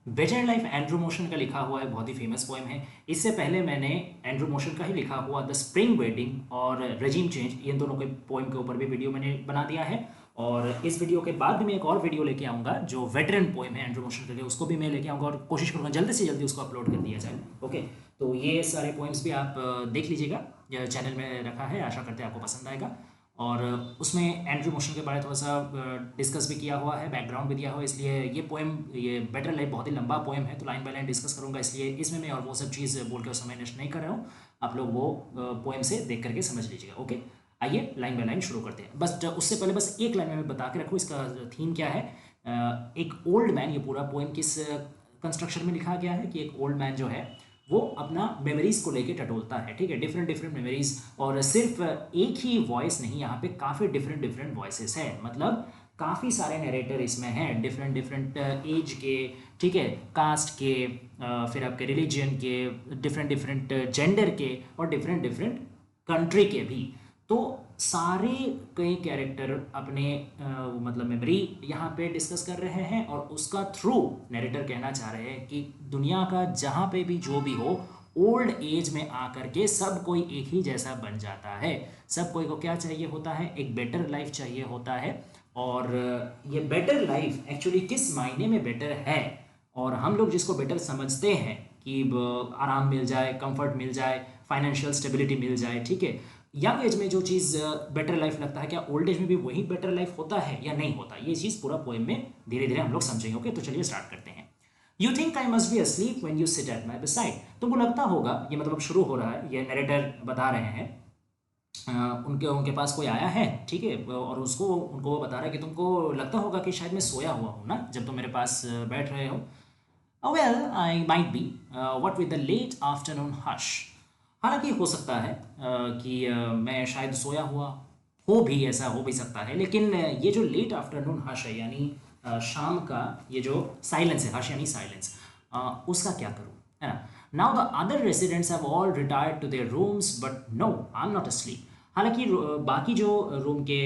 Better life Andrew motion का लिखा हुआ है, बहुत ही फेमस पोएम है। इससे पहले मैंने एंड्रू मोशन का ही लिखा हुआ द स्प्रिंग वेडिंग और रेजिम चेंज, इन दोनों के पोएम के ऊपर भी वीडियो मैंने बना दिया है। और इस वीडियो के बाद भी मैं एक और वीडियो लेके आऊँगा जो वेटरन पोएम है एंड्रू मोशन करके, उसको भी मैं लेके आऊँगा और कोशिश करूँगा जल्दी से जल्दी उसको अपलोड कर दिया जाए। ओके, तो ये सारे पोएम्स भी आप देख लीजिएगा, चैनल में रखा है, आशा करते हैं आपको पसंद आएगा। और उसमें एंड्रू मोशन के बारे में थोड़ा सा डिस्कस भी किया हुआ है, बैकग्राउंड भी दिया हुआ है, इसलिए ये पोएम, ये बेटर लाइफ बहुत ही लंबा पोएम है, तो लाइन बाय लाइन डिस्कस करूँगा, इसलिए इसमें मैं और वो सब चीज़ बोल के समय नष्ट नहीं कर रहा हूँ। आप लोग वो पोएम से देख करके समझ लीजिएगा। ओके, आइए लाइन बाय लाइन शुरू करते हैं। बस उससे पहले बस एक लाइन में मैं बता के रखूँ इसका थीम क्या है। एक ओल्ड मैन, ये पूरा पोएम किस कंस्ट्रक्शन में लिखा गया है कि एक ओल्ड मैन जो है वो अपना मेमोरीज को लेके टटोलता है, ठीक है, डिफरेंट डिफरेंट मेमोरीज, और सिर्फ एक ही वॉइस नहीं, यहाँ पे काफ़ी डिफरेंट डिफरेंट वॉइसेस है, मतलब काफ़ी सारे नरेटर इसमें हैं, डिफरेंट डिफरेंट एज के, ठीक है, कास्ट के, फिर आपके रिलीजन के, डिफरेंट डिफरेंट जेंडर के, और डिफरेंट डिफरेंट कंट्री के भी। तो सारे कई कैरेक्टर अपने मतलब मेमोरी यहाँ पे डिस्कस कर रहे हैं, और उसका थ्रू नरेटर कहना चाह रहे हैं कि दुनिया का जहाँ पे भी जो भी हो, ओल्ड एज में आकर के सब कोई एक ही जैसा बन जाता है। सब कोई को क्या चाहिए होता है, एक बेटर लाइफ चाहिए होता है। और ये बेटर लाइफ एक्चुअली किस मायने में बेटर है, और हम लोग जिसको बेटर समझते हैं कि आराम मिल जाए, कंफर्ट मिल जाए, फाइनेंशियल स्टेबिलिटी मिल जाए, ठीक है, यंग एज में जो चीज़ बेटर लाइफ लगता है, क्या ओल्ड एज में भी वही बेटर लाइफ होता है या नहीं होता, ये चीज़ पूरा पोएम में धीरे धीरे हम लोग समझेंगे। ओके, तो चलिए स्टार्ट करते हैं। You think I must be asleep when you sit at my beside. तुमको लगता होगा, ये मतलब शुरू हो रहा है, ये नरेटर बता रहे हैं, उनके उनके पास कोई आया है, ठीक है, और उसको उनको वो बता रहा है कि तुमको लगता होगा कि शायद मैं सोया हुआ हूँ ना, जब तुम मेरे पास बैठ रहे हो। Well I might be what with the late afternoon hush. हालांकि हो सकता है कि मैं शायद सोया हुआ हो भी, ऐसा हो भी सकता है, लेकिन ये जो लेट आफ्टरनून हश है, यानी शाम का ये जो साइलेंस है, हश यानी साइलेंस, उसका क्या करूँ, है ना। Now the other residents have all retired to their rooms but no I am not asleep. हालांकि बाकी जो रूम के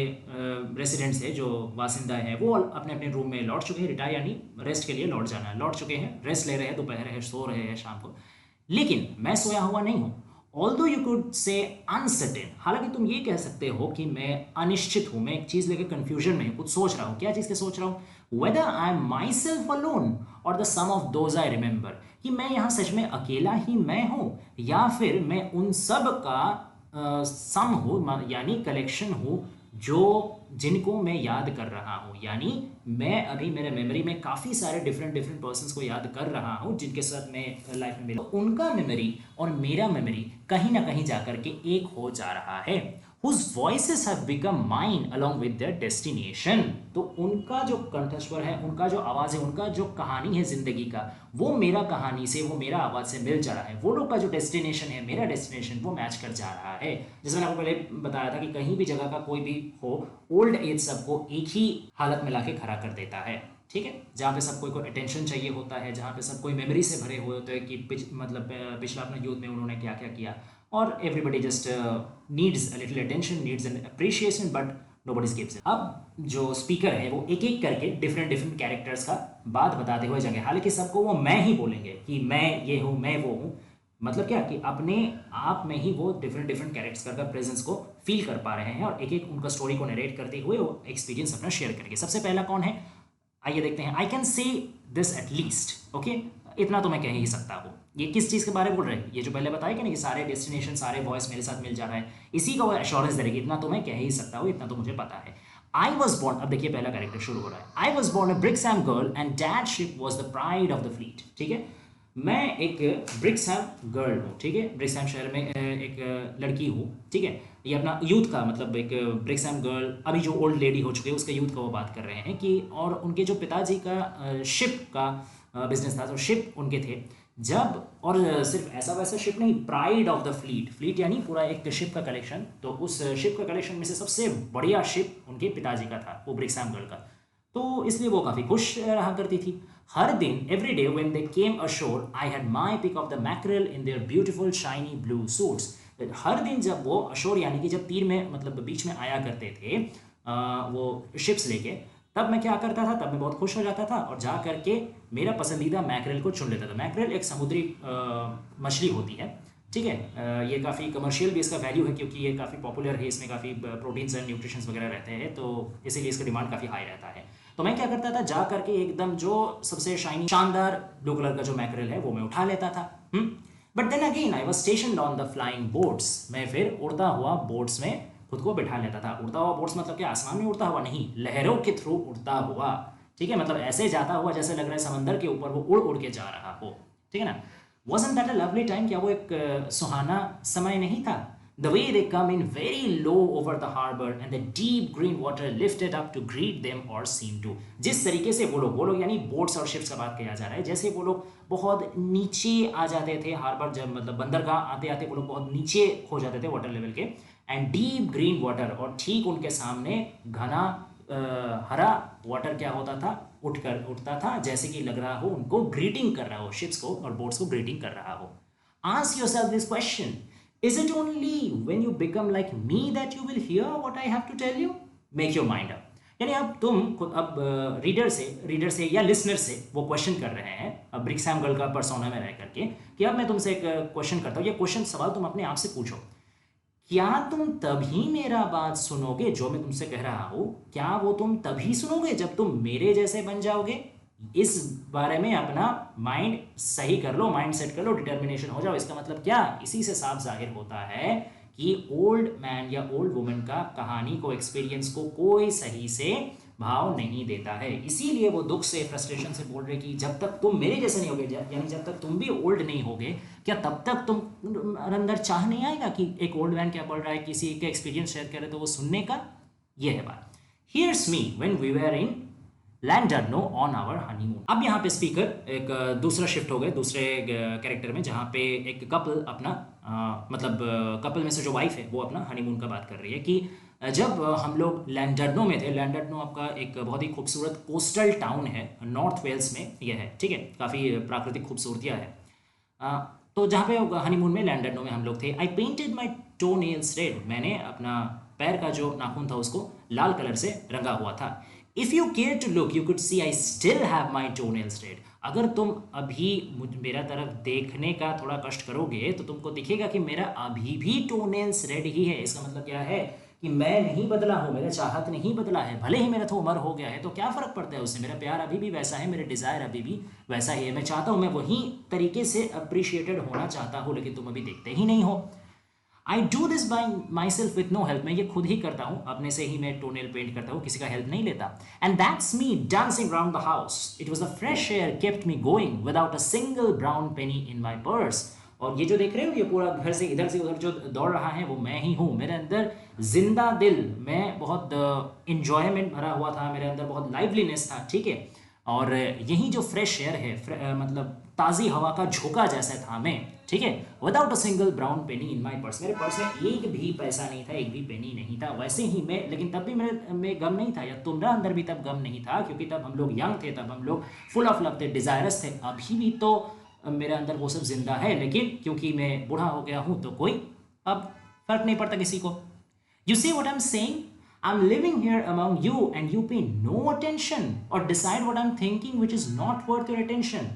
रेसिडेंट्स हैं, जो वासिंदा हैं, वो अपने अपने रूम में लौट चुके हैं, रिटायर यानी रेस्ट के लिए लौट जाना है, लौट चुके हैं, रेस्ट ले रहे हैं, दोपहर है, सो रहे हैं शाम को, लेकिन मैं सोया हुआ नहीं हूँ। Although you could say uncertain, हालांकि तुम ये कह सकते हो कि मैं अनिश्चित हूँ, मैं एक चीज़ लेकर कन्फ्यूजन में हूँ, कुछ सोच रहा हूँ। क्या चीज़ के सोच रहा हूँ, whether I am myself alone और the sum of those I remember, कि मैं यहाँ सच में अकेला ही मैं हूँ, या फिर मैं उन सब का सम हूँ, यानी कलेक्शन हूँ, जो जिनको मैं याद कर रहा हूँ, यानी मैं अभी मेरे मेमोरी में काफ़ी सारे डिफरेंट डिफरेंट पर्सन्स को याद कर रहा हूँ जिनके साथ मैं लाइफ में मिला, तो उनका मेमोरी और मेरा मेमोरी कहीं ना कहीं जाकर के एक हो जा रहा है। whose voices have become mine along with their destination। तो उनका जो कंठस्वर है, उनका जो आवाज़ है, उनका जो कहानी है ज़िंदगी का, वो मेरा कहानी से, वो मेरा आवाज़ से मिल जा रहा है। वो लोग का जो डेस्टिनेशन है, मेरा डेस्टिनेशन, वो मैच कर जा रहा है। जैसे मैंने आपको पहले बताया था कि कहीं भी जगह का कोई भी हो, ओल्ड एज सबको एक ही हालत में लाके खड़ा कर देता है, ठीक है, जहाँ पे सब कोई को अटेंशन चाहिए होता है, जहाँ पे सब कोई मेमोरी से भरे हुए होते हैं कि मतलब पिछला अपने यूथ में उन्होंने क्या क्या किया, और everybody just needs a little attention, needs an appreciation, but nobody gives it. अब जो स्पीकर है वो एक एक करके डिफरेंट डिफरेंट कैरेक्टर्स का बात बताते हुए जाएंगे, हालांकि सबको वो मैं ही बोलेंगे कि मैं ये हूँ, मैं वो हूँ, मतलब क्या कि अपने आप में ही वो डिफरेंट डिफरेंट कैरेक्टर्स का प्रेजेंस को फील कर पा रहे हैं, और एक एक उनका स्टोरी को नरेट करते हुए वो एक्सपीरियंस अपना शेयर करेंगे। सबसे पहला कौन है, आइए देखते हैं। I can say this at least, okay, इतना तो मैं कह ही सकता हूँ। ये किस चीज़ के बारे में बोल रहे हैं, ये जो पहले बताया कि नहीं कि सारे डेस्टिनेशन, सारे वॉइस मेरे साथ मिल जा रहा है, इसी का वो एश्योरेंस देगी, इतना तो मैं कह ही सकता हूँ, इतना तो मुझे पता है। आई वॉज बॉर्न, अब देखिए पहला कैरेक्टर शुरू हो रहा है। I was born a Brixham girl and dad ship was the pride of the fleet, ठीक है, मैं एक ब्रिक्सहैम गर्ल हूँ, ठीक है, ब्रिक्सहैम शहर में एक लड़की हूँ, ठीक है, ये अपना यूथ का मतलब एक ब्रिक्सहैम गर्ल, अभी जो ओल्ड लेडी हो चुकी है उसके यूथ का वो बात कर रहे हैं कि, और उनके जो पिताजी का शिप का बिजनेस था, तो शिप उनके थे जब, और सिर्फ ऐसा वैसा शिप नहीं, pride of the fleet, fleet यानी पूरा एक शिप का कलेक्शन, तो उस शिप का कलेक्शन में से सबसे बढ़िया शिप उनके पिताजी का था, वो ब्रिक्सहैम गर्ल का, तो इसलिए वो काफ़ी खुश रहा करती थी। हर दिन, every day when they came ashore I had my pick of the mackerel in their beautiful shiny blue suits. हर दिन जब वो अशोर यानी कि जब तीर में मतलब बीच में आया करते थे वो शिप्स लेके, तब मैं क्या करता था, तब मैं बहुत खुश हो जाता था और जा करके मेरा पसंदीदा मैकरेल को चुन लेता था। मैकरेल एक समुद्री मछली होती है, ठीक है। ये काफ़ी कमर्शियल भी इसका वैल्यू है क्योंकि ये काफ़ी पॉपुलर है, इसमें काफ़ी प्रोटीन्स एंड न्यूट्रिशंस वगैरह रहते हैं, तो इसीलिए इसका डिमांड काफ़ी हाई रहता है। तो मैं क्या करता था, जा करके एकदम जो सबसे शाइनी शानदार ब्लू कलर का जो मैकरेल है वो मैं उठा लेता था। But then again I was stationed on the flying boats. मैं फिर उड़ता हुआ बोट्स में खुद को बिठा लेता था। उड़ता हुआ बोट्स मतलब क्या, आसमान में उड़ता हुआ नहीं, लहरों के थ्रू उड़ता हुआ, ठीक है। मतलब ऐसे जाता हुआ जैसे लग रहा है समंदर के ऊपर वो उड़ उड़ के जा रहा हो, ठीक है ना। Wasn't that a lovely time? क्या वो एक सुहाना समय नहीं था? The way they come in very low over the harbor and the deep green water lifted up to greet them or seem to. जिस तरीके से वो लोग यानी बोट्स और शिप्स का बात किया जा रहा है, जैसे वो लोग बहुत नीचे आ जाते थे हार्बर, जब मतलब बंदरगाह आते आते वो लोग बहुत नीचे हो जाते थे वाटर लेवल के, एंड डीप ग्रीन वाटर, और ठीक उनके सामने घना हरा वाटर क्या होता था, उठता था, जैसे कि लग रहा हो उनको ग्रीटिंग कर रहा हो, शिप्स को और बोट्स को ग्रीटिंग कर रहा हो। Ask yourself this question, is it only when you become like me that you will hear what I have to tell you? Make your mind up. यानी अब तुम अब रीडर से या लिसनर से वो क्वेश्चन कर रहे हैं, अब ब्रिक्सहैम गर्ल का पर्सोना में रह करके, कि अब मैं तुमसे एक क्वेश्चन करता हूँ, ये क्वेश्चन सवाल तुम अपने आप से पूछो, क्या तुम तभी मेरा बात सुनोगे, जो मैं तुमसे कह रहा हूं, क्या वो तुम तभी सुनोगे जब तुम मेरे जैसे बन जाओगे? इस बारे में अपना माइंड सही कर लो, माइंड सेट कर लो, डिटर्मिनेशन हो जाओ। इसका मतलब क्या, इसी से साफ जाहिर होता है कि ओल्ड मैन या ओल्ड वुमन का कहानी को, एक्सपीरियंस को कोई सही से भाव नहीं देता है। इसीलिए वो दुख से, फ्रस्ट्रेशन से बोल रहे कि जब तक तुम मेरे जैसे नहीं होगे, यानी जब तक तुम भी ओल्ड नहीं होगे, क्या तब तक तुम अंदर चाह नहीं आएगा कि एक ओल्ड मैन क्या बोल रहा है, किसी के एक्सपीरियंस शेयर करे तो वो सुनने का? ये है बात। Here's me when we were in Landerneau on our honeymoon. अब यहाँ पे स्पीकर एक दूसरा शिफ्ट हो गए दूसरे कैरेक्टर में, जहाँ पे एक कपल अपना मतलब कपल में से जो वाइफ है वो अपना हनीमून का बात कर रही है कि जब हम लोग लैंडर्नो में थे। लैंडर्नो आपका एक बहुत ही खूबसूरत कोस्टल टाउन है, नॉर्थ वेल्स में यह है, ठीक है। काफ़ी प्राकृतिक खूबसूरतियाँ है। तो जहाँ पे हनीमून में लैंडर्नो में हम लोग थे। आई पेंटेड माई टो नेल्स रेड। मैंने अपना पैर का जो नाखून था उसको लाल कलर से रंगा हुआ था। If you care to look you could see I still have my toenails red. अगर तुम अभी मेरा तरफ देखने का थोड़ा कष्ट करोगे तो तुमको दिखेगा कि मेरा अभी भी टो नेल्स रेड ही है। इसका मतलब क्या है कि मैं नहीं बदला हूँ, मेरा चाहत नहीं बदला है। भले ही मेरा तो उम्र हो गया है तो क्या फ़र्क पड़ता है उससे, मेरा प्यार अभी भी वैसा है, मेरे डिज़ायर अभी भी वैसा ही है। मैं चाहता हूँ, मैं वही तरीके से अप्रिशिएटेड होना चाहता हूँ, लेकिन तुम अभी देखते ही नहीं हो। I do this by myself with no help. मैं ये खुद ही करता हूँ, अपने से ही मैं टोनेल पेंट करता हूँ, किसी का हेल्प नहीं लेता। And that's me dancing round the house. It was the fresh air kept me going without a single brown Penney in my purse. और ये जो देख रहे हो, ये पूरा घर से इधर से उधर जो दौड़ रहा है वो मैं ही हूँ। मेरे अंदर जिंदा दिल, मैं बहुत इंजॉयमेंट भरा हुआ था, मेरे अंदर बहुत लाइवलीनेस था, ठीक है। और यही जो फ्रेश एयर है, मतलब ताज़ी हवा का झोंका जैसा था मैं, ठीक है। Without a single brown Penney in my purse. मेरे पर्स में एक भी पैसा नहीं था, एक भी पेनी नहीं था। वैसे ही मैं, लेकिन तब भी मेरे में गम नहीं था, या तुम्हारा अंदर भी तब गम नहीं था, क्योंकि तब हम लोग यंग थे, तब हम लोग फुल ऑफ लव थे, डिज़ायरस थे। अभी भी तो मेरे अंदर वो सब जिंदा है, लेकिन क्योंकि मैं बूढ़ा हो गया हूँ तो कोई अब फर्क नहीं पड़ता किसी को। You see what I'm saying? I'm living here among you and you pay no attention or decide what I'm thinking which is not worth your attention.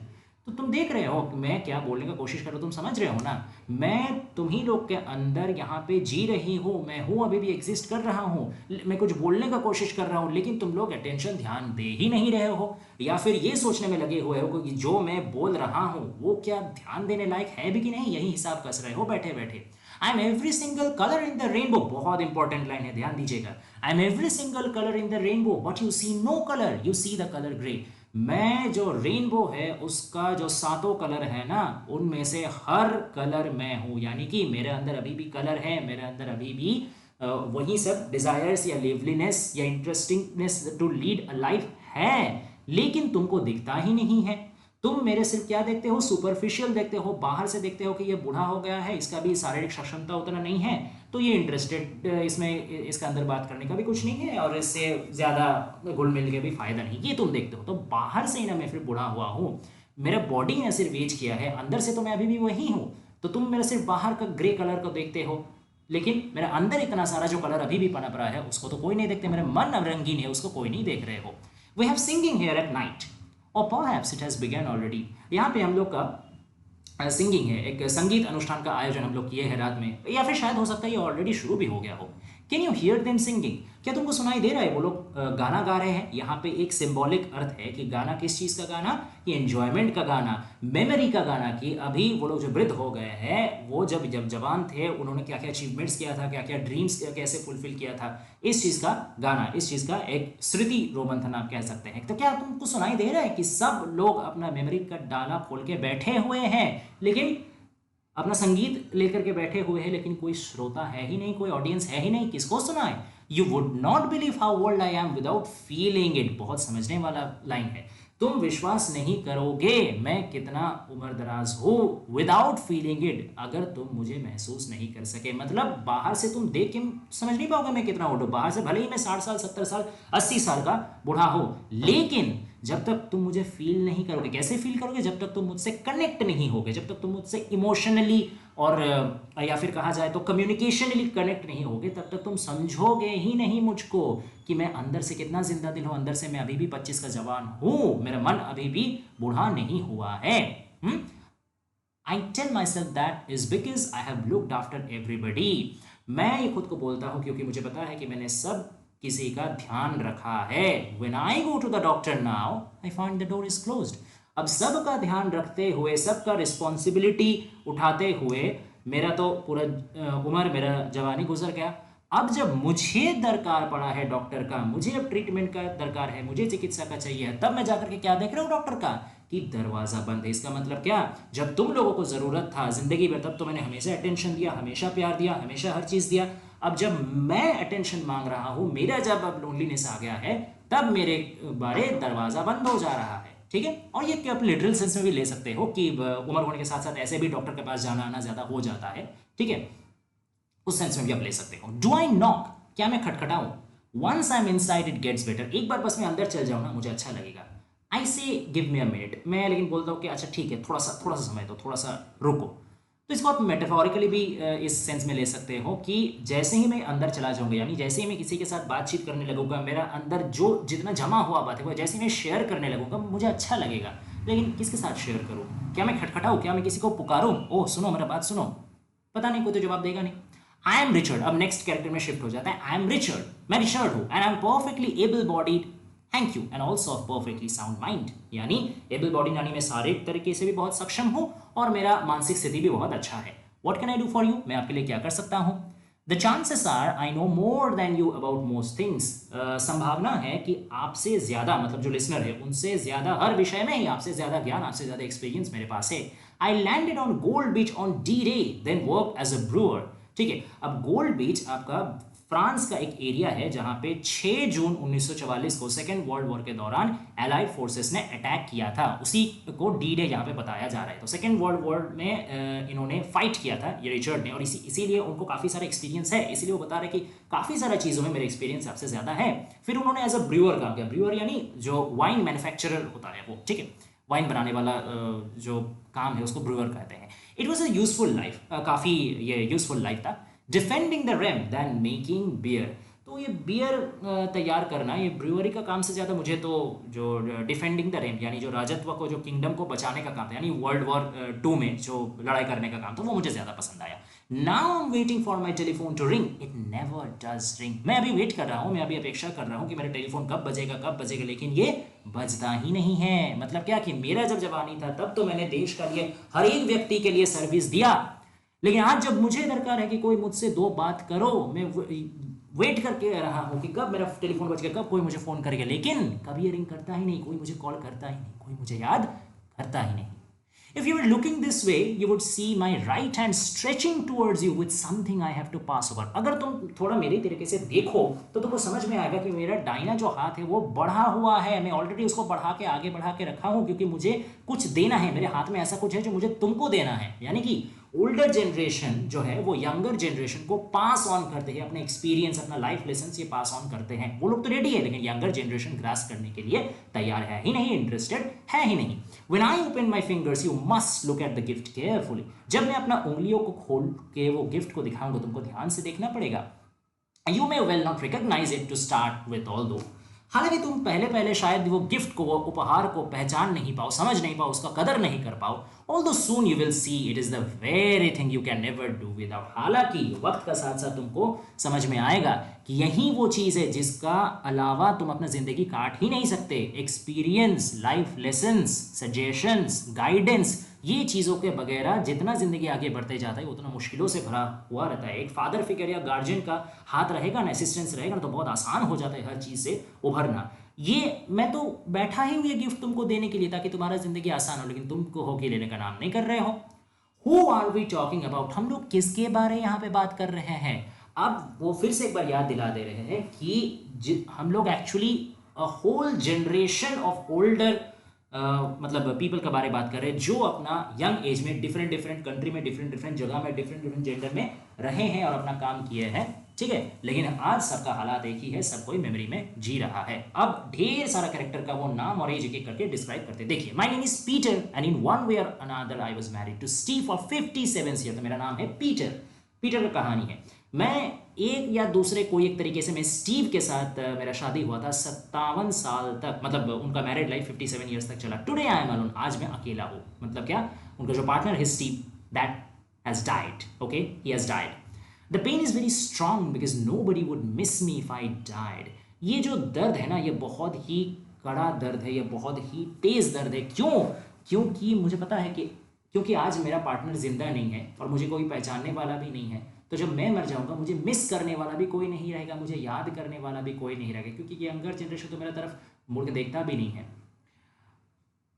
तो तुम देख रहे हो कि मैं क्या बोलने का कोशिश कर रहा हूँ, तुम समझ रहे हो ना। मैं तुम ही लोग के अंदर यहाँ पे जी रही हूँ, मैं हूँ, अभी भी एग्जिस्ट कर रहा हूँ, मैं कुछ बोलने का कोशिश कर रहा हूँ, लेकिन तुम लोग अटेंशन ध्यान दे ही नहीं रहे हो, या फिर ये सोचने में लगे हुए हो कि जो मैं बोल रहा हूँ वो क्या ध्यान देने लायक है भी कि नहीं, यही हिसाब कस रहे हो बैठे बैठे। I am every single colour in the rainbow. बहुत इंपॉर्टेंट लाइन है, ध्यान दीजिएगा। I am every single colour in the rainbow but you see no colour, you see the colour grey. मैं जो रेनबो है उसका जो 7 कलर है ना, उनमें से हर कलर मैं हूँ। यानी कि मेरे अंदर अभी भी कलर है, मेरे अंदर अभी भी वही सब डिजायर्स या लिवलीनेस या इंटरेस्टिंगनेस टू लीड अ लाइफ है, लेकिन तुमको दिखता ही नहीं है। तुम मेरे सिर्फ क्या देखते हो, सुपरफिशियल देखते हो, बाहर से देखते हो कि ये बूढ़ा हो गया है, इसका भी शारीरिक सक्षमता उतना नहीं है, तो ये इंटरेस्टेड, इसमें इसका अंदर बात करने का भी कुछ नहीं है और इससे ज़्यादा घुल मिल के भी फायदा नहीं, ये तुम देखते हो। तो बाहर से ही ना मैं फिर बूढ़ा हुआ हूँ, मेरा बॉडी ने सिर्फ एज किया है, अंदर से तो मैं अभी भी वही हूँ। तो तुम मेरा सिर्फ बाहर का ग्रे कलर को देखते हो, लेकिन मेरे अंदर इतना सारा जो कलर अभी भी पनप रहा है उसको तो कोई नहीं देखते, मेरे मन अब रंगीन है उसको कोई नहीं देख रहे हो। We have singing here at night और perhaps it has begun already. यहाँ पे हम लोग का सिंगिंग है, एक संगीत अनुष्ठान का आयोजन हम लोग किए हैं रात में, या फिर शायद हो सकता है ये ऑलरेडी शुरू भी हो गया हो। Can you hear them singing? क्या तुमको सुनाई दे रहा है वो लोग गाना गा रहे हैं? यहाँ पे एक सिंबॉलिक अर्थ है कि गाना किस चीज़ का गाना, कि एंजॉयमेंट का गाना, मेमोरी का गाना, कि अभी वो लोग जो वृद्ध हो गए हैं वो जब जब जवान थे उन्होंने क्या क्या अचीवमेंट्स किया था, क्या क्या ड्रीम्स कैसे फुलफिल किया था, इस चीज़ का गाना, इस चीज़ का एक स्मृति रोमंथन आप कह सकते हैं। तो क्या तुमको सुनाई दे रहा है कि सब लोग अपना मेमोरी का डाला खोल के बैठे हुए हैं, लेकिन अपना संगीत लेकर के बैठे हुए हैं, लेकिन कोई श्रोता है ही नहीं, कोई ऑडियंस है ही नहीं, किसको सुनाए? You would not believe how old I am without feeling it. बहुत समझने वाला लाइन है। तुम विश्वास नहीं करोगे मैं कितना उम्र दराज हूँ विदाउट फीलिंग इट, अगर तुम मुझे महसूस नहीं कर सके। मतलब बाहर से तुम देख के समझ नहीं पाओगे मैं कितना ओल्ड हूँ, बाहर से भले ही मैं 60 साल 70 साल 80 साल का बूढ़ा हूँ, लेकिन जब तक तुम मुझे फील नहीं करोगे। कैसे फील करोगे? जब तक तुम मुझसे कनेक्ट नहीं होगे, जब तक तुम मुझसे इमोशनली और या फिर कहा जाए तो कम्युनिकेशनली कनेक्ट नहीं होगे, तब तक तुम समझोगे ही नहीं मुझको कि मैं अंदर से कितना जिंदा दिल हूँ, अंदर से मैं अभी भी 25 का जवान हूँ, मेरा मन अभी भी बूढ़ा नहीं हुआ है। I tell myself that is because I have looked after everybody. मैं ये खुद को बोलता हूँ क्योंकि मुझे पता है कि मैंने सब किसी का ध्यान रखा है। When I go to the doctor now, I find the door is closed. अब सबका ध्यान रखते हुए, सबका रिस्पॉन्सिबिलिटी उठाते हुए मेरा तो पूरा उम्र, मेरा जवानी गुजर गया। अब जब मुझे दरकार पड़ा है डॉक्टर का, मुझे अब ट्रीटमेंट का दरकार है, मुझे चिकित्सा का चाहिए, तब मैं जाकर के क्या देख रहा हूँ डॉक्टर का, कि दरवाजा बंद है। इसका मतलब क्या? जब तुम लोगों को जरूरत था जिंदगी में, तब तो मैंने हमेशा अटेंशन दिया, हमेशा प्यार दिया, हमेशा हर चीज दिया। अब जब मैं अटेंशन मांग रहा हूं, मेरा जब अब लोनलीनेस आ गया है, तब मेरे बारे दरवाजा बंद हो जा रहा है। ठीक है? और ये आप लिटरल सेंस में भी ले सकते हो कि उम्र होने के साथ साथ ऐसे भी डॉक्टर के पास जाना आना ज्यादा हो जाता है। ठीक है? उस सेंस में भी आप ले सकते हो। Do I knock? क्या मैं खटखटाऊं? Once I am inside it gets better. एक बार बस मैं अंदर चल जाऊं ना, मुझे अच्छा लगेगा। आई से गिव मी अ मिनट। मैं लेकिन बोलता हूँ कि अच्छा ठीक है, थोड़ा सा समय दो, थोड़ा सा रुको। तो इसको आप मेटाफोरिकली भी इस सेंस में ले सकते हो कि जैसे ही मैं अंदर चला जाऊंगा, यानी जैसे ही मैं किसी के साथ बातचीत करने लगूंगा, मेरा अंदर जो जितना जमा हुआ बात है वो जैसे ही मैं शेयर करने लगूंगा, मुझे अच्छा लगेगा। लेकिन किसके साथ शेयर करूं? क्या मैं खटखटाऊं? क्या मैं किसी को पुकारूं? ओह सुनो, मेरा बात सुनो। पता नहीं, कोई तो जवाब देगा नहीं। I am Richard. अब नेक्स्ट कैरेक्टर में शिफ्ट हो जाता है। आई एम रिचर्ड, मैं रिचर्ड हूं, and I am perfectly able bodied, thank you, and also of perfectly sound mind. यानी एबल बॉडी यानी मैं शारीरिक तरीके से भी बहुत सक्षम हूँ और मेरा मानसिक स्थिति भी बहुत अच्छा है। What can I do for you? मैं आपके लिए क्या कर सकता हूँ? The chances are I know more than you about most things. संभावना है कि आपसे ज्यादा, मतलब जो लिसनर है उनसे ज्यादा, हर विषय में ही आपसे ज्यादा ज्ञान, आपसे ज्यादा एक्सपीरियंस मेरे पास है। I landed on Gold Beach on D-Day, then worked as a brewer. ठीक है? अब गोल्ड बीच आपका फ्रांस का एक एरिया है जहां पे 6 जून 1944 को सेकेंड वर्ल्ड वॉर के दौरान एलाइड फोर्सेस ने अटैक किया था। उसी को डी डे यहाँ पे बताया जा रहा है। तो सेकेंड वर्ल्ड वॉर में इन्होंने फाइट किया था ये रिचर्ड ने, और इसीलिए उनको काफ़ी सारा एक्सपीरियंस है। इसीलिए वो बता रहे हैं कि काफ़ी सारा चीज़ों में मेरा एक्सपीरियंस आपसे ज़्यादा है। फिर उन्होंने एज अ ब्रूअर काम किया। ब्रूअर यानी जो वाइन मैन्युफैक्चरर होता है वो, ठीक है, वाइन बनाने वाला जो काम है उसको ब्रूअर कहते हैं। It was a useful life, काफ़ी ये यूजफुल लाइफ था। Defending the realm than making beer. तो ये बियर तैयार करना, ये ब्रूअरी का काम से ज़्यादा मुझे तो जो डिफेंडिंग द रेम यानी जो राजत्व को, जो किंगडम को बचाने का काम था, यानी वर्ल्ड वॉर 2 में जो लड़ाई करने का काम था, वो मुझे ज़्यादा पसंद आया। Now I am waiting for my telephone to ring, it never does ring. मैं अभी वेट कर रहा हूँ, मैं अभी अपेक्षा कर रहा हूँ कि मेरा टेलीफोन कब बजेगा, लेकिन ये बजता ही नहीं है। मतलब क्या कि मेरा जब जवानी था तब तो मैंने देश का लिए हर एक व्यक्ति के लिए सर्विस दिया, लेकिन आज जब मुझे दरकार है कि कोई मुझसे 2 बात करो, मैं वेट करके रहा हूँ कि कब मेरा टेलीफोन बजेगा, कब कोई मुझे फ़ोन करेगा, लेकिन कभी ये रिंग करता ही नहीं, कोई मुझे कॉल करता ही नहीं, कोई मुझे याद करता ही नहीं। If you were looking this way, you would see my right hand stretching towards you with something I have to pass over. अगर तुम थोड़ा मेरे तरीके से देखो तो तुमको समझ में आएगा कि मेरा दाहिना जो हाथ है वो बढ़ा हुआ है। मैं ऑलरेडी उसको आगे बढ़ा के रखा हूँ क्योंकि मुझे कुछ देना है। मेरे हाथ में ऐसा कुछ है जो मुझे तुमको देना है, यानी कि ओल्डर जनरेशन जो है वो यंगर जनरेशन को पास ऑन करते हैं, अपने एक्सपीरियंस, अपना लाइफ लेसन ये पास ऑन करते हैं। वो लोग तो रेडी है, लेकिन यंगर जनरेशन ग्रास करने के लिए तैयार है ही नहीं, इंटरेस्टेड है ही नहीं। When I open my fingers, you must look at the gift carefully. जब मैं अपना उंगलियों को खोल के वो गिफ्ट को दिखाऊंगा, तुमको ध्यान से देखना पड़ेगा। You may well not recognize it to start with, although हालांकि तुम पहले पहले शायद वो गिफ्ट को, वो उपहार को पहचान नहीं पाओ, समझ नहीं पाओ, उसका कदर नहीं कर पाओ। Although soon you will see it is the very thing you can never do without. हालांकि वक्त का साथ साथ तुमको समझ में आएगा कि यही वो चीज़ है जिसका अलावा तुम अपना जिंदगी काट ही नहीं सकते। Experience, life lessons, suggestions, guidance, ये चीज़ों के बगैर जितना ज़िंदगी आगे बढ़ते जाता है उतना मुश्किलों से भरा हुआ रहता है। एक फादर फिगर या गार्जियन का हाथ रहेगा ना, असिस्टेंस रहेगा ना, तो बहुत आसान हो जाता है हर चीज़ से उभरना। ये मैं तो बैठा ही हूँ ये गिफ्ट तुमको देने के लिए ताकि तुम्हारा ज़िंदगी आसान हो, लेकिन तुमको होके लेने का नाम नहीं कर रहे हो। Who are we talking about? हम लोग किसके बारे यहाँ पे बात कर रहे हैं? अब वो फिर से एक बार याद दिला दे रहे हैं कि हम लोग actually a whole generation of older मतलब पीपल के बारे में बात कर रहे हैं जो अपना यंग एज में डिफरेंट डिफरेंट कंट्री में, डिफरेंट डिफरेंट जगह में, डिफरेंट डिफरेंट जेंडर में रहे हैं और अपना काम किए हैं, ठीक है। लेकिन आज सबका हालात एक ही है, सब कोई मेमोरी में जी रहा है। अब ढेर सारा कैरेक्टर का वो नाम और एज एक एक करके डिस्क्राइब करते हैं। देखिए, my name is Peter and in one way or another I was married to Steve for 57 year. तो मेरा नाम है पीटर। पीटर का कहानी है, मैं एक या दूसरे कोई एक तरीके से मैं स्टीव के साथ मेरा शादी हुआ था 57 साल तक, मतलब उनका मैरिड लाइफ 57 ईयर्स तक चला। टुडे आई एम अलोन, आज मैं अकेला हूँ। मतलब क्या, उनका जो पार्टनर है Steve, that has died, okay, he has died. The pain is very strong because nobody would miss me if I died. ये जो दर्द है ना, ये बहुत ही कड़ा दर्द है, ये बहुत ही तेज दर्द है। क्यों? क्योंकि मुझे पता है कि क्योंकि आज मेरा पार्टनर जिंदा नहीं है और मुझे कोई पहचानने वाला भी नहीं है। तो जब मैं मर जाऊंगा मुझे मिस करने वाला भी कोई नहीं रहेगा, मुझे याद करने वाला भी कोई नहीं रहेगा, क्योंकि ये यंगर जनरेशन तो मेरा तरफ मुड़ के देखता भी नहीं है।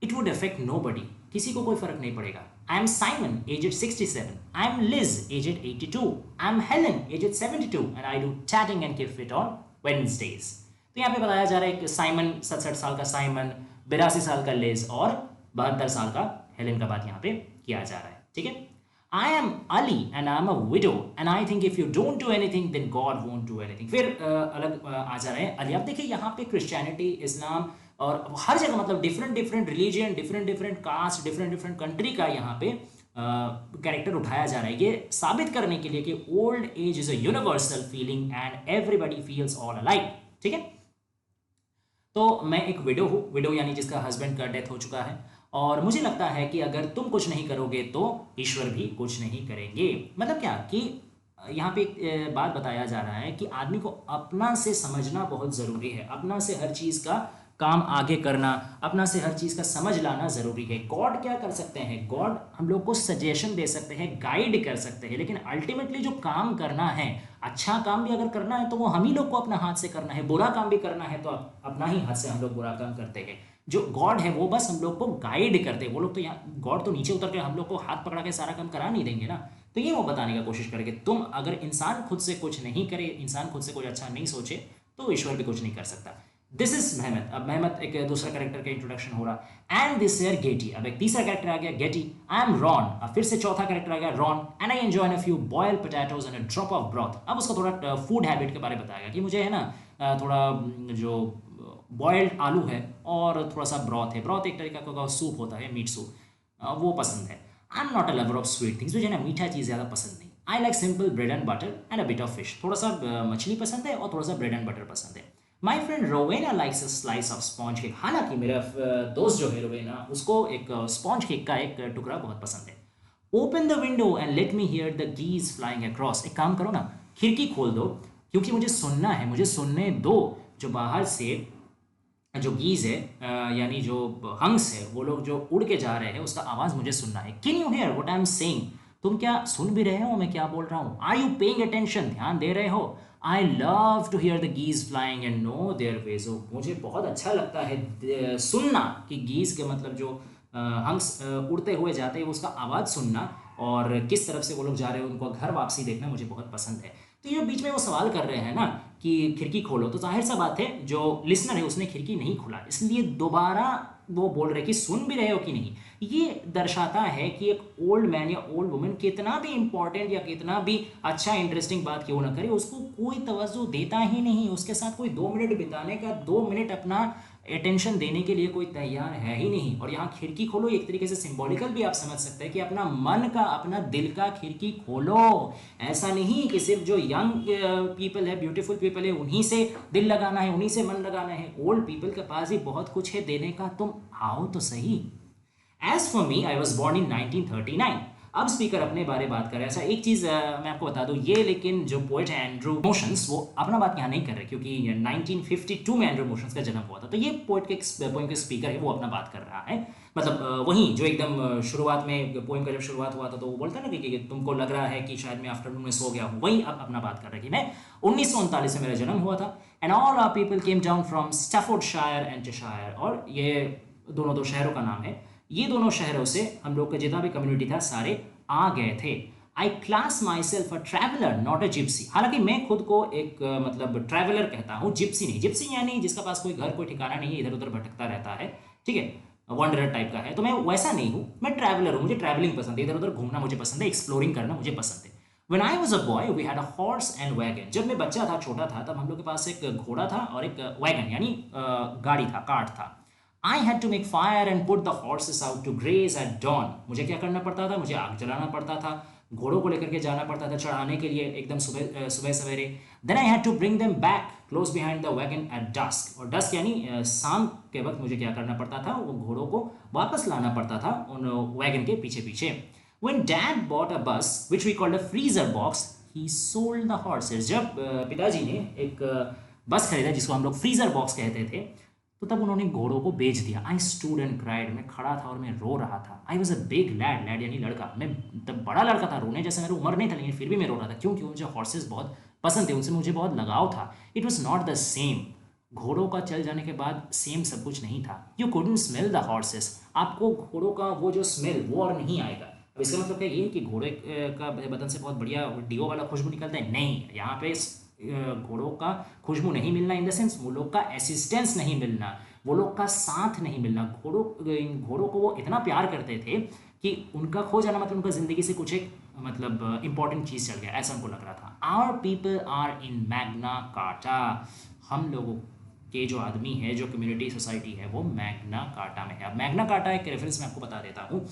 इट वुड अफेक्ट नोबडी, किसी को कोई फर्क नहीं पड़ेगा। I am Simon aged 67, I am Liz aged 82, I am Helen aged 72 and I do chatting and keep it on Wednesdays. तो यहाँ पे बताया जा रहा है कि साइमन 67 साल का साइमन, 82 साल का लिज और 72 साल का हेलन का बात यहाँ पे किया जा रहा है, ठीक है। I am Ali and I am a widow and I think if you don't do anything then God won't do anything। फिर अलग आ जा रहे हैं अली। अब देखिए यहाँ पे क्रिश्चियनिटी, इस्लाम और हर जगह मतलब different different religion, different different caste, different different country का यहाँ पे कैरेक्टर उठाया जा रहा है, ये साबित करने के लिए कि old age is a universal feeling and everybody feels all alike, ठीक है। तो मैं एक विडो हूँ, विडो यानी जिसका हस्बैंड का डेथ हो चुका है, और मुझे लगता है कि अगर तुम कुछ नहीं करोगे तो ईश्वर भी कुछ नहीं करेंगे। मतलब क्या कि यहाँ पे एक बात बताया जा रहा है कि आदमी को अपना से समझना बहुत ज़रूरी है, अपना से हर चीज़ का काम आगे करना, अपना से हर चीज़ का समझ लाना ज़रूरी है। गॉड क्या कर सकते हैं? गॉड हम लोग को सजेशन दे सकते हैं, गाइड कर सकते हैं, लेकिन अल्टीमेटली जो काम करना है, अच्छा काम भी अगर करना है तो वो हम ही लोग को अपना हाथ से करना है, बुरा काम भी करना है तो अपना ही हाथ से हम लोग बुरा काम करते हैं। जो गॉड है वो बस हम लोग को गाइड करते हैं। वो लोग तो यहाँ गॉड तो नीचे उतर के हम लोग को हाथ पकड़ा के सारा काम करा नहीं देंगे ना। तो ये वो बताने का कोशिश करेंगे, तुम अगर इंसान खुद से कुछ नहीं करे, इंसान खुद से कुछ अच्छा नहीं सोचे तो ईश्वर भी कुछ नहीं कर सकता। This is Mehmet. अब मेहमत एक दूसरा कैरेक्टर का इंट्रोडक्शन हो रहा। And this year Getty. अब एक तीसरा कैरेक्टर आ गया गेटी। I am Ron. अब फिर से चौथा कैरेक्टर आ गया Ron. And I enjoy a few boiled potatoes and a drop of broth. अब उसका थोड़ा फूड हैबिट के बारे में बताएगा कि मुझे है ना थोड़ा जो बॉइल्ड आलू है और थोड़ा सा ब्रॉथ है, ब्रॉथ एक तरीका का सूप होता है, मीट सूप, वो पसंद है। I am not a lover of sweet things, मुझे ना मीठा चीज़ ज़्यादा पसंद नहीं। I like simple bread and butter and a bit of fish. थोड़ा सा मछली पसंद है और थोड़ा सा ब्रेड एंड बटर पसंद है। My friend Rowena likes a slice of sponge cake. हालांकि मेरा दोस्त जो है रोवेना, उसको एक स्पॉन्ज केक का एक टुकड़ा बहुत पसंद है। Open the window and let me hear the geese flying across. एक काम करो ना, खिड़की खोल दो क्योंकि मुझे सुनना है, मुझे सुनने दो जो बाहर से जो गीज है यानी जो हंस है, वो लोग जो उड़ के जा रहे हैं उसका आवाज़ मुझे सुनना है। Can you here what I am saying? तुम क्या सुन भी रहे हो मैं क्या बोल रहा हूँ? Are you paying attention? ध्यान दे रहे हो? I love to hear the geese flying and know their ways. मुझे बहुत अच्छा लगता है सुनना कि गीज के मतलब जो हंस उड़ते हुए जाते हैं उसका आवाज़ सुनना, और किस तरफ से वो लोग जा रहे हैं उनको घर वापसी देखना मुझे बहुत पसंद है। तो ये बीच में वो सवाल कर रहे हैं ना कि खिड़की खोलो, तो जाहिर सा बात है जो लिसनर है उसने खिड़की नहीं खोला, इसलिए दोबारा वो बोल रहे कि सुन भी रहे हो कि नहीं। ये दर्शाता है कि एक ओल्ड मैन या ओल्ड वुमेन कितना भी इंपॉर्टेंट या कितना भी अच्छा इंटरेस्टिंग बात क्यों ना करे, उसको कोई तवज्जो देता ही नहीं, उसके साथ कोई 2 मिनट बिताने का, 2 मिनट अपना अटेंशन देने के लिए कोई तैयार है ही नहीं। और यहाँ खिड़की खोलो एक तरीके से सिंबॉलिकल भी आप समझ सकते हैं कि अपना मन का, अपना दिल का खिड़की खोलो। ऐसा नहीं कि सिर्फ जो यंग पीपल है, ब्यूटीफुल पीपल है, उन्हीं से दिल लगाना है, उन्हीं से मन लगाना है। ओल्ड पीपल के पास भी बहुत कुछ है देने का, तुम आओ तो सही। As for me, I was born in 1939। अब स्पीकर अपने बारे बात कर रहे हैं। अच्छा, एक चीज़ मैं आपको बता दूं, ये लेकिन जो पोएट है एंड्रू मोशंस, वो अपना बात यहाँ नहीं कर रहे, क्योंकि 1952 में एंड्रू मोशंस का जन्म हुआ था। तो ये पोएट के पोएम के स्पीकर है, वो अपना बात कर रहा है। मतलब वहीं जो एकदम शुरुआत में पोएम का जब शुरुआत हुआ था, तो वो बोलता है ना कि तुमको लग रहा है कि शायद मैं आफ्टरनून में सो गया हूँ, वही अब अपना बात कर रहा है कि मैं 1939 में मेरा जन्म हुआ था। And all our people came down from Staffordshire and Cheshire. और ये दोनों दो शहरों का नाम है। ये दोनों शहरों से हम लोग का जितना भी कम्युनिटी था सारे आ गए थे। I class myself a traveller not a gypsy. हालांकि मैं खुद को एक मतलब ट्रैवलर कहता हूँ, जिप्सी नहीं। जिप्सी यानी जिसका पास कोई घर, कोई ठिकाना नहीं है, इधर उधर भटकता रहता है, ठीक है, वंडरर टाइप का है। तो मैं वैसा नहीं हूँ, मैं ट्रैवलर हूँ। मुझे ट्रैवलिंग पसंद है, इधर उधर घूमना मुझे पसंद है, एक्सप्लोरिंग करना मुझे पसंद है। When I was a boy, we had a horse and wagon. जब मैं बच्चा था, छोटा था, तब हम लोग के पास एक घोड़ा था और एक वैगन यानी गाड़ी था, कार्ट था। I had to make fire and put the horses out to graze at dawn. मुझे क्या करना पड़ता था? मुझे आग जलाना पड़ता था, घोड़ों को लेकर के जाना पड़ता था चढ़ाने के लिए एकदम सुबह सवेरे। Then I had to bring them back close behind the wagon at dusk. और dusk यानी शाम के वक्त मुझे क्या करना पड़ता था? वो घोड़ों को वापस लाना पड़ता था उन वैगन के पीछे पीछे। When Dad bought a bus, which we called a freezer box, he sold the horses. जब पिताजी ने एक बस खरीदा जिसको हम लोग फ्रीजर बॉक्स कहते थे, तो तब उन्होंने घोड़ों को बेच दिया। I stood and cried. मैं खड़ा था और मैं रो रहा था। I was a big lad, lad यानी लड़का, मैं तब बड़ा लड़का था, रोने जैसे मेरी उम्र नहीं था, लेकिन फिर भी मैं रो रहा था क्योंकि मुझे हॉर्सेस बहुत पसंद थे, उनसे मुझे बहुत लगाव था। It was not the same. घोड़ों का चल जाने के बाद सेम सब कुछ नहीं था। You couldn't smell the horses. आपको घोड़ों का वो जो स्मेल वो और नहीं आएगा। अब इसका मतलब क्या ये कि घोड़े का बदन से बहुत बढ़िया डीओ वाला खुशबू निकलता है? नहीं, यहाँ पे घोड़ों का खुशबू नहीं मिलना इन द सेंस वो लोग का असिस्टेंस नहीं मिलना, वो लोग का साथ नहीं मिलना। घोड़ों को वो इतना प्यार करते थे कि उनका खो जाना मतलब उनका ज़िंदगी से कुछ एक मतलब इंपॉर्टेंट चीज़ चल गया, ऐसा उनको लग रहा था। Our people are in Magna Carta. हम लोगों के जो आदमी है, जो कम्युनिटी सोसाइटी है, वो मैग्ना कार्टा में है। अब मैग्ना कार्टा एक रेफरेंस मैं आपको बता देता हूँ।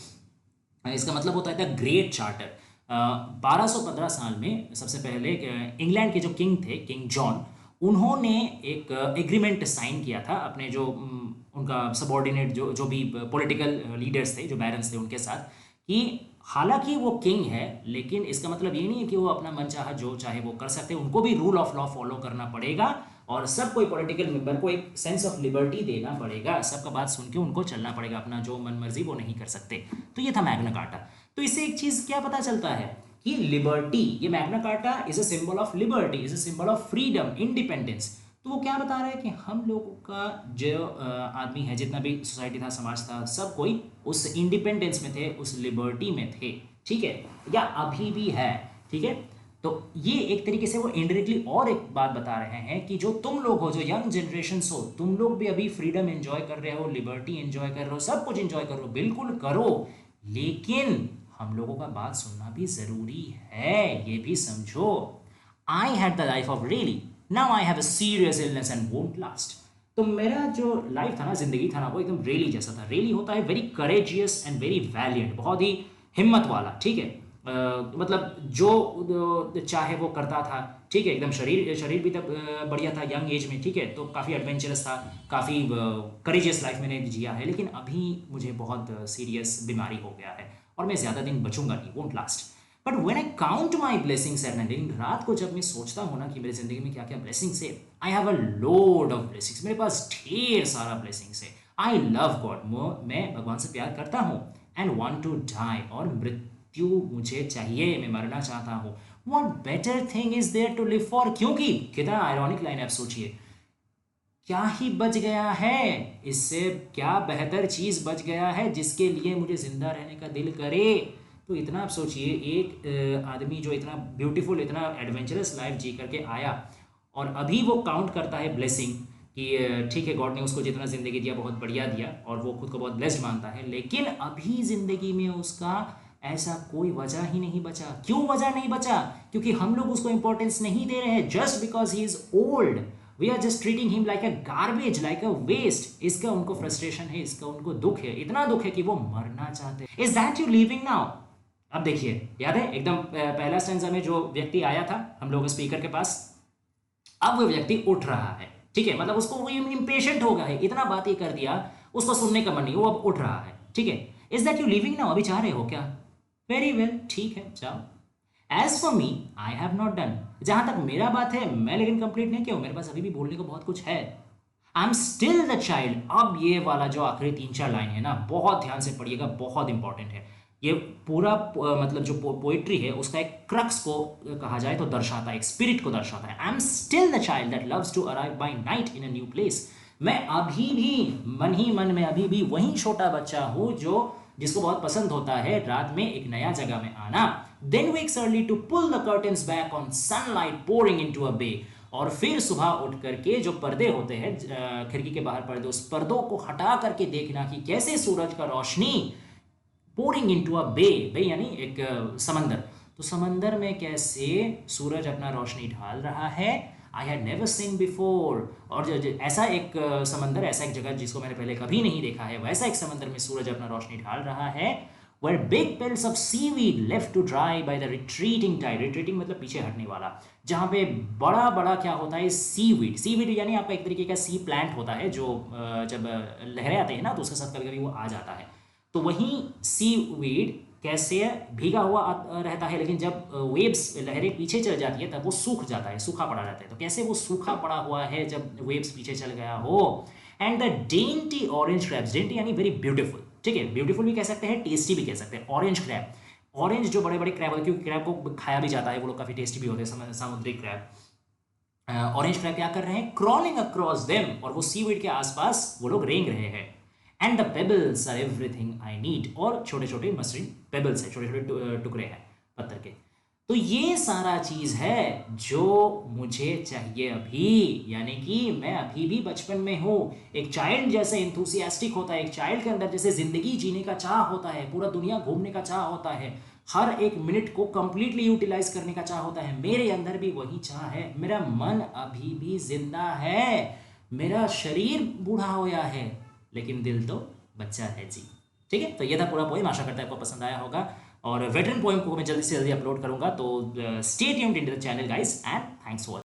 इसका मतलब होता है द ग्रेट चार्टर। 1215 साल में सबसे पहले इंग्लैंड के जो किंग थे, किंग जॉन, उन्होंने एक एग्रीमेंट साइन किया था अपने जो उनका सबॉर्डिनेट जो भी पॉलिटिकल लीडर्स थे, जो बैरन्स थे, उनके साथ, कि हालांकि वो किंग है लेकिन इसका मतलब ये नहीं है कि वो अपना मनचाहा जो चाहे वो कर सकते हैं। उनको भी रूल ऑफ लॉ फॉलो करना पड़ेगा और सब कोई पॉलिटिकल मेंबर को एक सेंस ऑफ लिबर्टी देना पड़ेगा। सबका बात सुन के उनको चलना पड़ेगा, अपना जो मन मर्जी वो नहीं कर सकते। तो ये था मैग्ना कार्टा। तो इससे एक चीज़ क्या पता चलता है कि लिबर्टी, ये Magna carta is a symbol of liberty, is a symbol of freedom, independence. तो वो क्या बता रहा है कि हम लोगों का जो आदमी है, जितना भी सोसाइटी था, समाज था, सब कोई उस इंडिपेंडेंस में थे, उस लिबर्टी में थे, ठीक है, या अभी भी है, ठीक है। तो ये एक तरीके से वो इनडायरेक्टली और एक बात बता रहे हैं कि जो तुम लोग हो, जो यंग जनरेशन हो, तुम लोग भी अभी फ्रीडम एंजॉय कर रहे हो, लिबर्टी एंजॉय कर रहे हो, सब कुछ एंजॉय कर रहे हो, बिल्कुल करो, लेकिन हम लोगों का बात सुनना भी जरूरी है, ये भी समझो। I had the life of really, now I have a serious illness and won't last. तो मेरा जो लाइफ था ना, जिंदगी था ना, वो एकदम रेली जैसा था। रेली होता है very courageous and very valiant, बहुत ही हिम्मत वाला, ठीक है। मतलब जो चाहे वो करता था, ठीक है, एकदम शरीर भी तब बढ़िया था यंग एज में, ठीक है, तो काफ़ी एडवेंचरस था, काफ़ी करेजियस लाइफ मैंने जिया है। लेकिन अभी मुझे बहुत सीरियस बीमारी हो गया है और मैं ज़्यादा दिन बचूंगा नहीं, won't last. But when I count my blessings at night, लेकिन रात को जब मैं सोचता हूँ ना कि मेरी ज़िंदगी में क्या क्या ब्लेसिंग्स है, I have a load of blessings, मेरे पास ढेर सारा ब्लेसिंग्स है। आई लव गॉड, मैं भगवान से प्यार करता हूँ, एंड वांट टू डाई, और मृत्यु मुझे चाहिए, मैं मरना चाहता हूँ। What better thing is there to live for, क्योंकि कितना आयरॉनिक लाइन है, आप सोचिए, क्या ही बच गया है, इससे क्या बेहतर चीज़ बच गया है जिसके लिए मुझे ज़िंदा रहने का दिल करे। तो इतना आप सोचिए, एक आदमी जो इतना ब्यूटीफुल, इतना एडवेंचरस लाइफ जी करके आया और अभी वो काउंट करता है ब्लेसिंग, कि ठीक है, गॉड ने उसको जितना ज़िंदगी दिया बहुत बढ़िया दिया और वो खुद को बहुत ब्लेस्ड मानता है, लेकिन अभी ज़िंदगी में उसका ऐसा कोई वजह ही नहीं बचा। क्यों वजह नहीं बचा? क्योंकि हम लोग उसको इंपॉर्टेंस नहीं दे रहे हैं just because he is old. We are just treating him like a garbage, like a waste. इसका उनको फ्रस्ट्रेशन है, इसका उनको दुख है, इतना दुख है कि वो मरना चाहते हैं। Is that you living now? अब देखिए, याद है एकदम पहला स्टैंजा में जो व्यक्ति आया था हम लोग स्पीकर के पास, अब वो व्यक्ति उठ रहा है, ठीक है, मतलब उसको वो इम्पेशेंट हो गया है, इतना बात ये कर दिया, उसको सुनने का मन नहीं, वो अब उठ रहा है, ठीक है। Is that you living now? अभी चाह रहे हो क्या? वेरी वेल, ठीक है, जाओ। As for me, I have not done. जहां तक मेरा बात है, मैं लेकिन कंप्लीट नहीं किया हूं, मेरे पास अभी भी बोलने को बहुत कुछ है। I am still the child. अब ये वाला जो आखिरी 3-4 लाइन है ना, बहुत ध्यान से पढ़िएगा, बहुत इंपॉर्टेंट है। ये पूरा मतलब जो पोइट्री है उसका एक क्रक्स को कहा जाए तो दर्शाता है, एक स्पिरिट को दर्शाता है। I am still the child that loves to arrive by night in a new place. मैं अभी भी मन ही मन में अभी भी वही छोटा बच्चा हूं जो जिसको बहुत पसंद होता है रात में एक नया जगह में आना। Then wakes early to pull the curtains back on sunlight pouring into a bay. और फिर सुबह उठ करके जो पर्दे होते हैं खिड़की के बाहर पर्दे, उस पर्दों को हटा करके देखना कि कैसे सूरज का रोशनी पोरिंग इनटू अ बे, बे यानी एक समंदर, तो समंदर में कैसे सूरज अपना रोशनी ढाल रहा है। I had never seen before. और ऐसा एक समंदर, ऐसा एक जगह जिसको मैंने पहले कभी नहीं देखा है, वैसा एक समंदर में सूरज अपना रोशनी ढाल रहा है। where big pelts of seaweed left to dry by the retreating tide। retreating मतलब पीछे हटने वाला, जहाँ पे बड़ा बड़ा क्या होता है, सीवीड। सीवीड यानी आपका एक तरीके का सी प्लांट होता है जो जब लहरें आते हैं ना तो उसके साथ कभी कभी वो आ जाता है। तो वहीं सीवीड कैसे भीगा हुआ रहता है, लेकिन जब वेव्स लहरें पीछे चल जाती है तब वो सूख जाता है, सूखा पड़ा रहता है। तो कैसे वो सूखा पड़ा हुआ है जब वेव्स पीछे चल गया हो। And the dainty orange crabs, dainty यानी वेरी ब्यूटीफुल, ठीक है, ब्यूटीफुल भी कह सकते हैं, टेस्टी भी कह सकते हैं। ऑरेंज क्रैब, ऑरेंज जो बड़े बड़े क्रैब होते हैं, क्योंकि क्रैब को खाया भी जाता है, वो लोग काफ़ी टेस्टी भी होते हैं समुद्री क्रैब। ऑरेंज क्रैब क्या कर रहे हैं, क्रॉलिंग अक्रॉस देम, और वो सीवीड के आसपास वो लोग रेंग रहे हैं। And the pebbles are everything I need, और छोटे छोटे मसलिन पेबल्स है, छोटे छोटे टुकड़े हैं पत्थर के। तो ये सारा चीज़ है जो मुझे चाहिए अभी, यानी कि मैं अभी भी बचपन में हूँ। एक चाइल्ड जैसे इंथुसियास्टिक होता है, एक चाइल्ड के अंदर जैसे ज़िंदगी जीने का चाह होता है, पूरा दुनिया घूमने का चाह होता है, हर एक मिनट को कंप्लीटली यूटिलाइज करने का चाह होता है, मेरे अंदर भी वही चाह है। मेरा मन अभी भी जिंदा है, मेरा शरीर बूढ़ा होया है, लेकिन दिल तो बच्चा है जी। ठीक है, तो ये था पूरा पोएम, आशा करता है आपको पसंद आया होगा। और वेटरन पोएम को मैं जल्दी से जल्दी अपलोड करूंगा, तो stay tuned in the channel guys, and thanks for